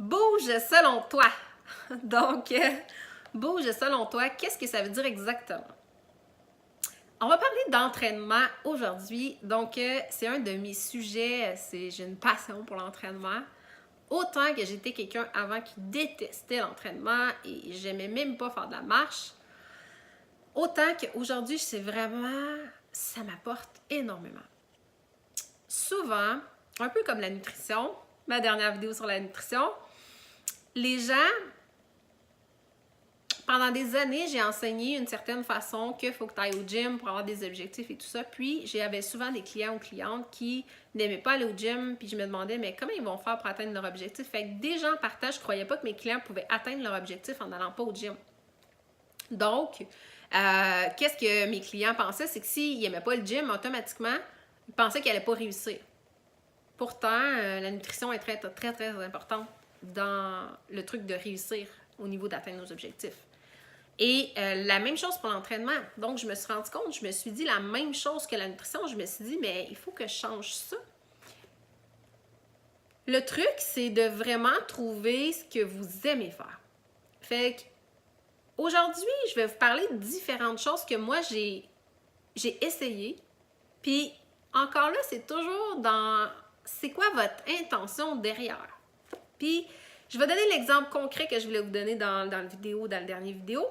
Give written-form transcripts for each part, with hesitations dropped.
Bouge selon toi. Donc, bouge selon toi, qu'est-ce que ça veut dire exactement? On va parler d'entraînement aujourd'hui. Donc, c'est un de mes sujets. J'ai une passion pour l'entraînement. Autant que j'étais quelqu'un avant qui détestait l'entraînement et j'aimais même pas faire de la marche. Autant qu'aujourd'hui, c'est vraiment, ça m'apporte énormément. Souvent, un peu comme la nutrition, ma dernière vidéo sur la nutrition, les gens, pendant des années, j'ai enseigné une certaine façon qu'il faut que tu ailles au gym pour avoir des objectifs et tout ça. Puis, j'avais souvent des clients ou clientes qui n'aimaient pas aller au gym. Puis, je me demandais, mais comment ils vont faire pour atteindre leur objectif? Fait que déjà en partage, je ne croyais pas que mes clients pouvaient atteindre leur objectif en n'allant pas au gym. Donc, qu'est-ce que mes clients pensaient? C'est que s'ils n'aimaient pas le gym, automatiquement, ils pensaient qu'ils n'allaient pas réussir. Pourtant, la nutrition est très, très, très importante dans le truc de réussir au niveau d'atteindre nos objectifs. Et la même chose pour l'entraînement. Donc, je me suis rendu compte, je me suis dit la même chose que la nutrition. Je me suis dit, mais il faut que je change ça. Le truc, c'est de vraiment trouver ce que vous aimez faire. Fait que, aujourd'hui, je vais vous parler de différentes choses que moi, j'ai essayé. Puis, encore là, c'est toujours dans c'est quoi votre intention derrière. Puis, je vais donner l'exemple concret que je voulais vous donner dans la dernière vidéo.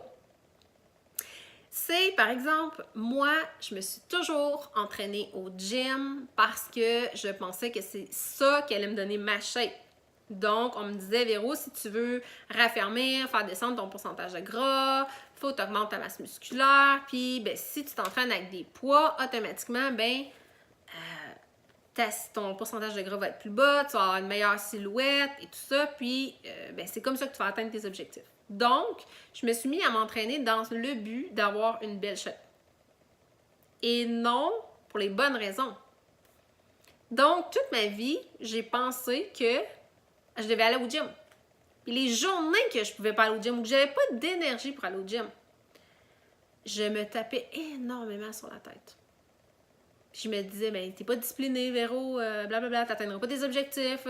C'est, par exemple, moi, je me suis toujours entraînée au gym parce que je pensais que c'est ça qui allait me donner ma shape. Donc, on me disait, Véro, si tu veux raffermir, faire descendre ton pourcentage de gras, il faut que tu augmentes ta masse musculaire. Puis, ben, si tu t'entraînes avec des poids, automatiquement, ton pourcentage de gras va être plus bas, tu vas avoir une meilleure silhouette et tout ça. Puis, c'est comme ça que tu vas atteindre tes objectifs. Donc, je me suis mis à m'entraîner dans le but d'avoir une belle shape. Et non pour les bonnes raisons. Donc, toute ma vie, j'ai pensé que je devais aller au gym. Puis les journées que je pouvais pas aller au gym ou que j'avais pas d'énergie pour aller au gym, je me tapais énormément sur la tête. Puis je me disais, ben, t'es pas discipliné, Véro, blablabla, t'atteindras pas tes objectifs,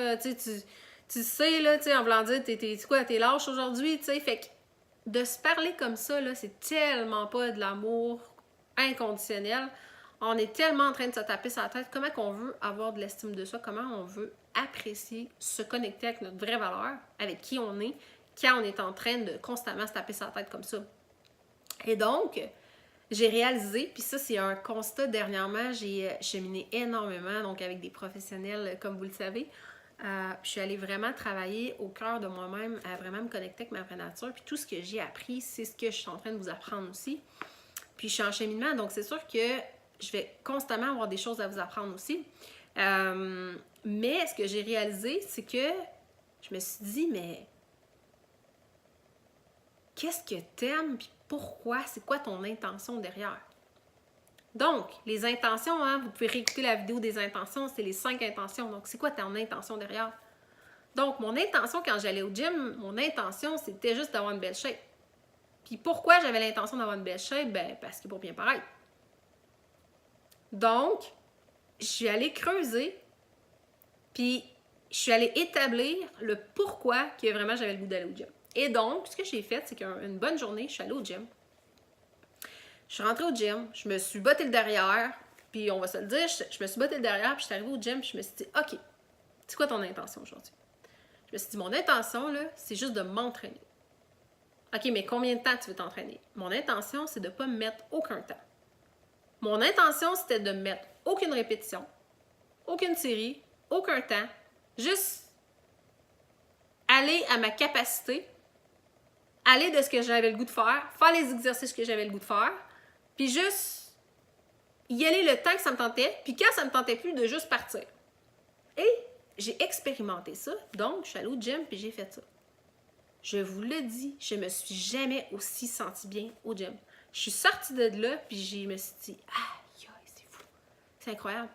tu sais, là, tu sais, en voulant dire, t'es lâche aujourd'hui, tu sais. Fait que de se parler comme ça, là, c'est tellement pas de l'amour inconditionnel. On est tellement en train de se taper sur la tête. Comment qu'on veut avoir de l'estime de soi? Comment on veut apprécier, se connecter avec notre vraie valeur, avec qui on est, quand on est en train de constamment se taper sur la tête comme ça. Et donc, j'ai réalisé, puis ça, c'est un constat dernièrement, j'ai cheminé énormément, donc avec des professionnels, comme vous le savez. Je suis allée vraiment travailler au cœur de moi-même, à vraiment me connecter avec ma vraie nature. Puis tout ce que j'ai appris, c'est ce que je suis en train de vous apprendre aussi. Puis je suis en cheminement, donc c'est sûr que je vais constamment avoir des choses à vous apprendre aussi. Mais ce que j'ai réalisé, c'est que je me suis dit, mais qu'est-ce que t'aimes, puis pourquoi? C'est quoi ton intention derrière? Donc, les intentions, hein, vous pouvez réécouter la vidéo des intentions, c'est les 5 intentions. Donc, c'est quoi ton intention derrière? Donc, mon intention quand j'allais au gym, mon intention, c'était juste d'avoir une belle shape. Puis pourquoi j'avais l'intention d'avoir une belle shape? Ben, parce que pour bien paraître. Donc, je suis allée creuser, puis je suis allée établir le pourquoi que vraiment j'avais le goût d'aller au gym. Et donc, ce que j'ai fait, c'est qu'une bonne journée, je suis allée au gym. Je suis rentrée au gym, je me suis bottée le derrière, puis on va se le dire, je me suis bottée le derrière, puis je suis arrivée au gym, puis je me suis dit, OK, c'est quoi ton intention aujourd'hui? Je me suis dit, mon intention, là, c'est juste de m'entraîner. OK, mais combien de temps tu veux t'entraîner? Mon intention, c'est de ne pas me mettre aucun temps. Mon intention, c'était de me mettre aucune répétition, aucune série, aucun temps, juste aller à ma capacité, aller de ce que j'avais le goût de faire les exercices que j'avais le goût de faire, puis juste y aller le temps que ça me tentait, puis quand ça me tentait plus, de juste partir. Et j'ai expérimenté ça, donc je suis allée au gym, puis j'ai fait ça. Je vous le dis, je me suis jamais aussi sentie bien au gym. Je suis sortie de là, puis je me suis dit, aïe, c'est fou, c'est incroyable.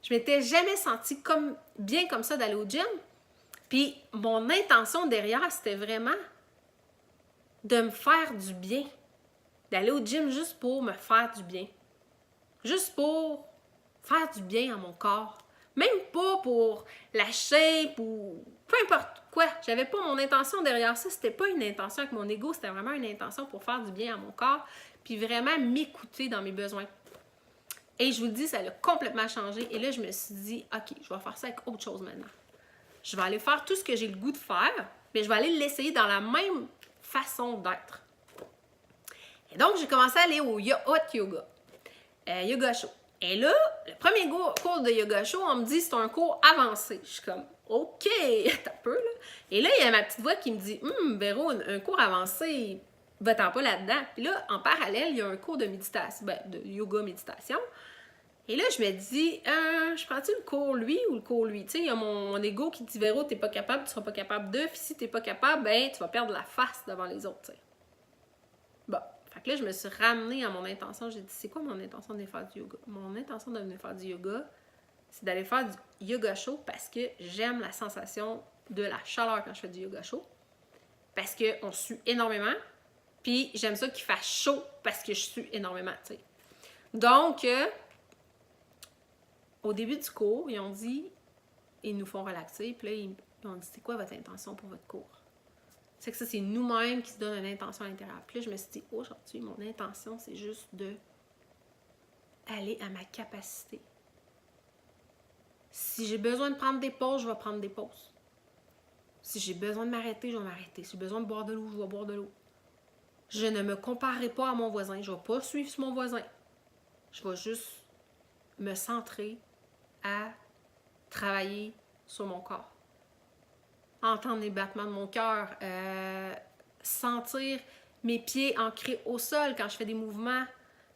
Je m'étais jamais sentie bien comme ça d'aller au gym. Puis mon intention derrière, c'était vraiment de me faire du bien. D'aller au gym juste pour me faire du bien. Juste pour faire du bien à mon corps. Même pas pour la shape ou peu importe quoi, j'avais pas mon intention derrière ça, c'était pas une intention avec mon ego, c'était vraiment une intention pour faire du bien à mon corps, puis vraiment m'écouter dans mes besoins. Et je vous le dis, ça l'a complètement changé. Et là, je me suis dit, OK, je vais faire ça avec autre chose maintenant. Je vais aller faire tout ce que j'ai le goût de faire, mais je vais aller l'essayer dans la même façon d'être. Et donc, j'ai commencé à aller au Hot Yoga, Yoga Show. Et là, le premier cours de Yoga Show, on me dit c'est un cours avancé. Je suis comme, OK, t'as peu, là. Et là, il y a ma petite voix qui me dit, Véro, un cours avancé, va-t'en pas là-dedans. Puis là, en parallèle, il y a un cours de méditation, de yoga méditation. Et là, je me dis, je prends-tu le cours lui ou le cours lui? Tu sais, il y a mon ego qui dit, Véro, t'es pas capable, tu seras pas capable de. Puis si t'es pas capable, ben, tu vas perdre la face devant les autres, tu sais. Bon. Fait que là, je me suis ramenée à mon intention. J'ai dit, c'est quoi mon intention de venir faire du yoga? Mon intention de venir faire du yoga, c'est d'aller faire du yoga chaud parce que j'aime la sensation de la chaleur quand je fais du yoga chaud. Parce qu'on sue énormément. Puis j'aime ça qu'il fasse chaud parce que je sue énormément, tu sais. Donc, au début du cours, ils ont dit, ils nous font relaxer. Puis là, ils ont dit, c'est quoi votre intention pour votre cours? C'est que ça, c'est nous-mêmes qui se donnent une intention à l'intérieur. Puis là, je me suis dit, aujourd'hui, mon intention, c'est juste de aller à ma capacité. Si j'ai besoin de prendre des pauses, je vais prendre des pauses. Si j'ai besoin de m'arrêter, je vais m'arrêter. Si j'ai besoin de boire de l'eau, je vais boire de l'eau. Je ne me comparerai pas à mon voisin. Je ne vais pas suivre mon voisin. Je vais juste me centrer à travailler sur mon corps. Entendre les battements de mon cœur, sentir mes pieds ancrés au sol quand je fais des mouvements,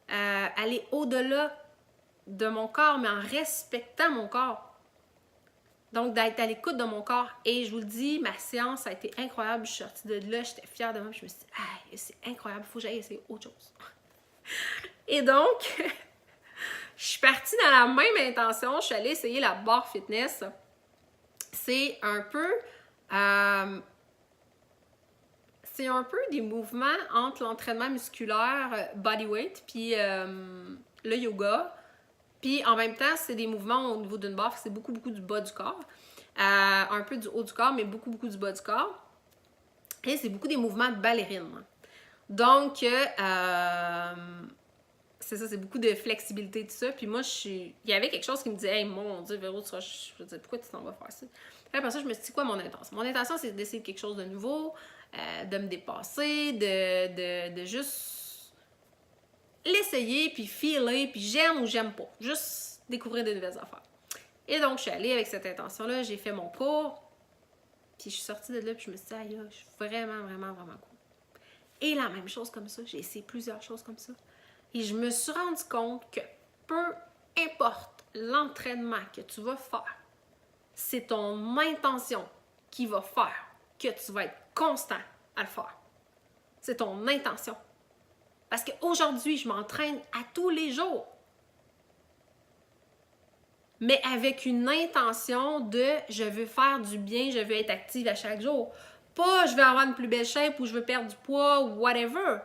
aller au-delà de mon corps, mais en respectant mon corps. Donc, d'être à l'écoute de mon corps. Et je vous le dis, ma séance a été incroyable. Je suis sortie de là, j'étais fière de moi. Je me suis dit, ah, c'est incroyable, il faut que j'aille essayer autre chose. Et donc, je suis partie dans la même intention. Je suis allée essayer la barre fitness. C'est un peu des mouvements entre l'entraînement musculaire bodyweight puis le yoga. Puis en même temps, c'est des mouvements au niveau d'une barre, c'est beaucoup du bas du corps. Un peu du haut du corps, mais beaucoup du bas du corps. Et c'est beaucoup des mouvements de ballerine. Donc, c'est ça, c'est beaucoup de flexibilité, tout ça. Puis moi, il y avait quelque chose qui me disait, hey, mon Dieu, Véro, je veux dire, pourquoi tu t'en vas faire ça? Puis après ça, je me suis dit, quoi mon intention? Mon intention, c'est d'essayer quelque chose de nouveau, de me dépasser, de juste l'essayer, puis feeler, puis j'aime ou j'aime pas. Juste découvrir de nouvelles affaires. Et donc, je suis allée avec cette intention-là, j'ai fait mon cours, puis je suis sortie de là, puis je me suis dit, aïe, je suis vraiment cool. Et la même chose comme ça, j'ai essayé plusieurs choses comme ça. Et je me suis rendu compte que peu importe l'entraînement que tu vas faire, c'est ton intention qui va faire que tu vas être constant à le faire. C'est ton intention. Parce qu'aujourd'hui, je m'entraîne à tous les jours. Mais avec une intention de je veux faire du bien, je veux être active à chaque jour. Pas je veux avoir une plus belle shape ou je veux perdre du poids ou whatever.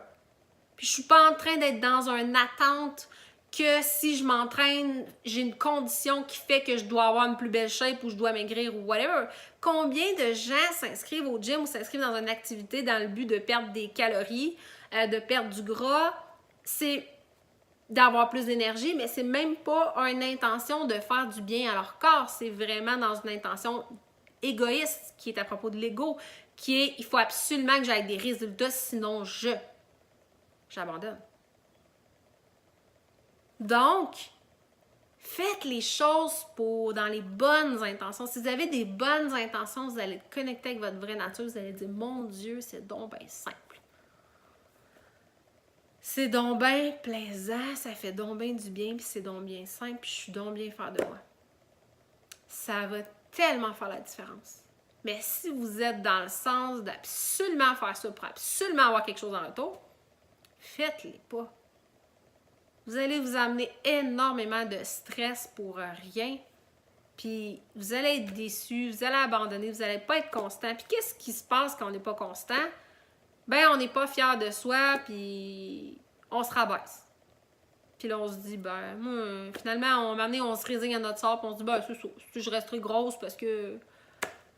Puis je suis pas en train d'être dans une attente que si je m'entraîne, j'ai une condition qui fait que je dois avoir une plus belle shape ou je dois maigrir ou whatever. Combien de gens s'inscrivent au gym ou s'inscrivent dans une activité dans le but de perdre des calories, de perdre du gras? C'est d'avoir plus d'énergie, mais c'est même pas une intention de faire du bien à leur corps. C'est vraiment dans une intention égoïste qui est à propos de l'ego, qui est il faut absolument que j'aille des résultats, sinon j'abandonne. Donc, faites les choses dans les bonnes intentions. Si vous avez des bonnes intentions, vous allez être connecté avec votre vraie nature, vous allez dire, mon Dieu, c'est donc bien simple. C'est donc bien plaisant, ça fait donc bien du bien, puis c'est donc bien simple, puis je suis donc bien fière de moi. Ça va tellement faire la différence. Mais si vous êtes dans le sens d'absolument faire ça pour absolument avoir quelque chose en retour, faites-les pas. Vous allez vous amener énormément de stress pour rien, puis vous allez être déçu, vous allez abandonner, vous n'allez pas être constant. Puis qu'est-ce qui se passe quand on n'est pas constant? Ben, on n'est pas fier de soi, puis on se rabaisse. Puis là, on se dit, ben, moi, finalement, on se résigne à notre sort, puis on se dit, ben, c'est ça, je resterai grosse parce que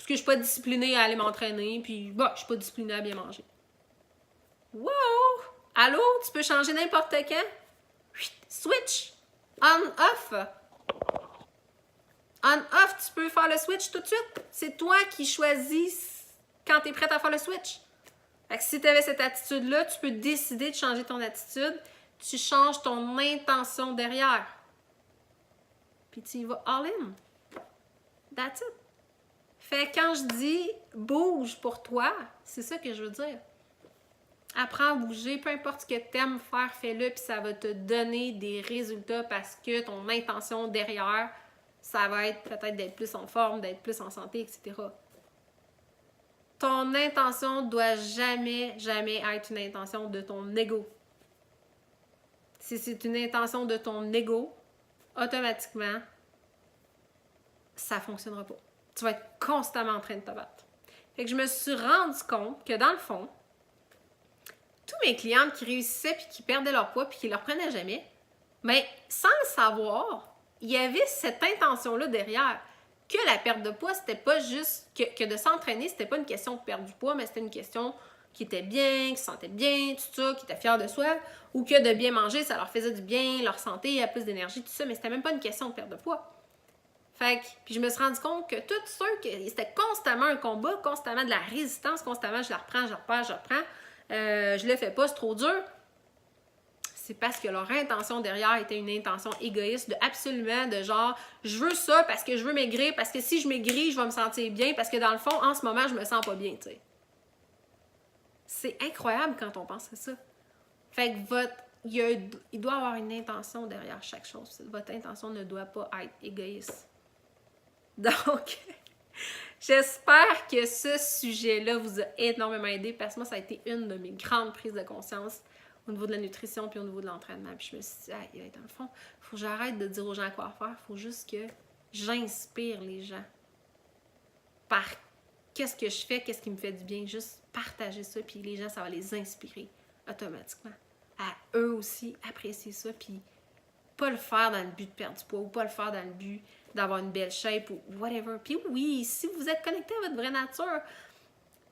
Parce que je suis pas disciplinée à aller m'entraîner, puis bon, je suis pas disciplinée à bien manger. Wow! Allô? Tu peux changer n'importe quand? Switch! On-off! On-off, tu peux faire le switch tout de suite. C'est toi qui choisis quand tu es prête à faire le switch. Fait que si tu avais cette attitude-là, tu peux décider de changer ton attitude. Tu changes ton intention derrière. Puis tu y vas all-in. That's it. Fait que quand je dis bouge pour toi, c'est ça que je veux dire. Apprends à bouger, peu importe ce que tu aimes faire, fais-le, puis ça va te donner des résultats parce que ton intention derrière, ça va être peut-être d'être plus en forme, d'être plus en santé, etc. Ton intention doit jamais, jamais être une intention de ton ego. Si c'est une intention de ton ego, automatiquement, ça ne fonctionnera pas. Tu vas être constamment en train de te battre. Fait que je me suis rendu compte que dans le fond, tous mes clientes qui réussissaient puis qui perdaient leur poids puis qui ne le reprenaient jamais, mais sans le savoir, il y avait cette intention-là derrière. Que la perte de poids, c'était pas juste que de s'entraîner, c'était pas une question de perdre du poids, mais c'était une question qui était bien, qui se sentait bien, tout ça, qui était fier de soi, ou que de bien manger, ça leur faisait du bien, leur santé, a plus d'énergie, tout ça, mais c'était même pas une question de perte de poids. Fait que, puis je me suis rendu compte que tous ceux que c'était constamment un combat, constamment de la résistance, constamment je la reprends, je reprends, je le fais pas, c'est trop dur. C'est parce que leur intention derrière était une intention égoïste de absolument de genre je veux ça parce que je veux maigrir, parce que si je maigris, je vais me sentir bien, parce que dans le fond, en ce moment, je me sens pas bien, tu sais. C'est incroyable quand on pense à ça. Fait que il doit y avoir une intention derrière chaque chose. Votre intention ne doit pas être égoïste. Donc, j'espère que ce sujet-là vous a énormément aidé parce que moi, ça a été une de mes grandes prises de conscience au niveau de la nutrition puis au niveau de l'entraînement. Puis je me suis dit, hey, dans le fond, il faut que j'arrête de dire aux gens quoi faire. Il faut juste que j'inspire les gens par qu'est-ce que je fais, qu'est-ce qui me fait du bien. Juste partager ça, puis les gens, ça va les inspirer automatiquement. À eux aussi, apprécier ça, puis pas le faire dans le but de perdre du poids ou pas le faire dans le but d'avoir une belle shape ou whatever. Puis oui, si vous êtes connecté à votre vraie nature,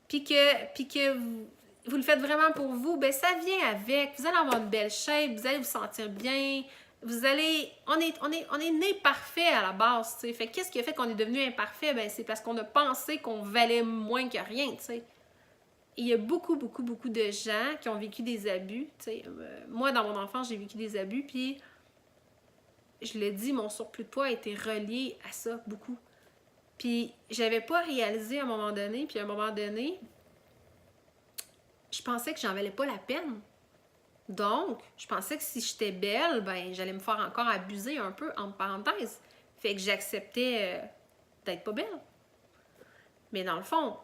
puis que vous le faites vraiment pour vous, ben ça vient avec. Vous allez avoir une belle shape, vous allez vous sentir bien. Vous allez... On est né parfait à la base, tu sais. Fait qu'est-ce qui a fait qu'on est devenu imparfait? Ben c'est parce qu'on a pensé qu'on valait moins que rien, tu sais. Il y a beaucoup de gens qui ont vécu des abus, tu sais. Moi, dans mon enfance, j'ai vécu des abus, puis je le dis, mon surplus de poids a été relié à ça, beaucoup. Puis j'avais pas réalisé à un moment donné, puis à un moment donné, je pensais que j'en valais pas la peine. Donc, je pensais que si j'étais belle, ben j'allais me faire encore abuser un peu, entre parenthèses. Fait que j'acceptais d'être pas belle. Mais dans le fond,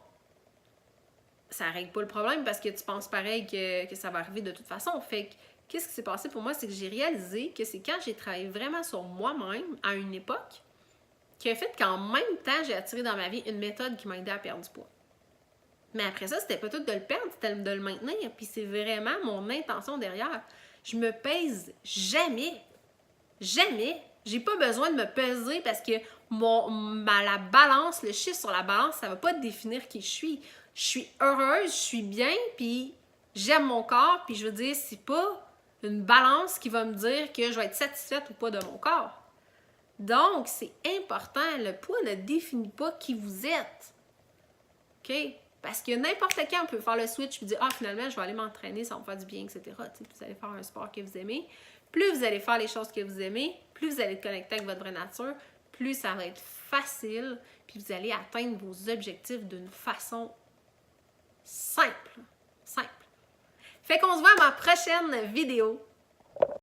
ça règle pas le problème parce que tu penses pareil que ça va arriver de toute façon. Fait que, qu'est-ce qui s'est passé pour moi? C'est que j'ai réalisé que c'est quand j'ai travaillé vraiment sur moi-même, à une époque, qui a fait qu'en même temps, j'ai attiré dans ma vie une méthode qui m'a aidé à perdre du poids. Mais après ça, c'était pas tout de le perdre, c'était de le maintenir. Puis c'est vraiment mon intention derrière. Je me pèse jamais. Jamais. J'ai pas besoin de me peser parce que la balance, le chiffre sur la balance, ça va pas définir qui je suis. Je suis heureuse, je suis bien, puis j'aime mon corps, puis je veux dire, c'est pas une balance qui va me dire que je vais être satisfaite ou pas de mon corps. Donc, c'est important. Le poids ne définit pas qui vous êtes. OK? Parce que n'importe quand, on peut faire le switch et dire « Ah, finalement, je vais aller m'entraîner, ça va me faire du bien, etc. » Vous allez faire un sport que vous aimez. Plus vous allez faire les choses que vous aimez, plus vous allez être connecté avec votre vraie nature, plus ça va être facile, puis vous allez atteindre vos objectifs d'une façon simple. Simple. Fait qu'on se voit à ma prochaine vidéo.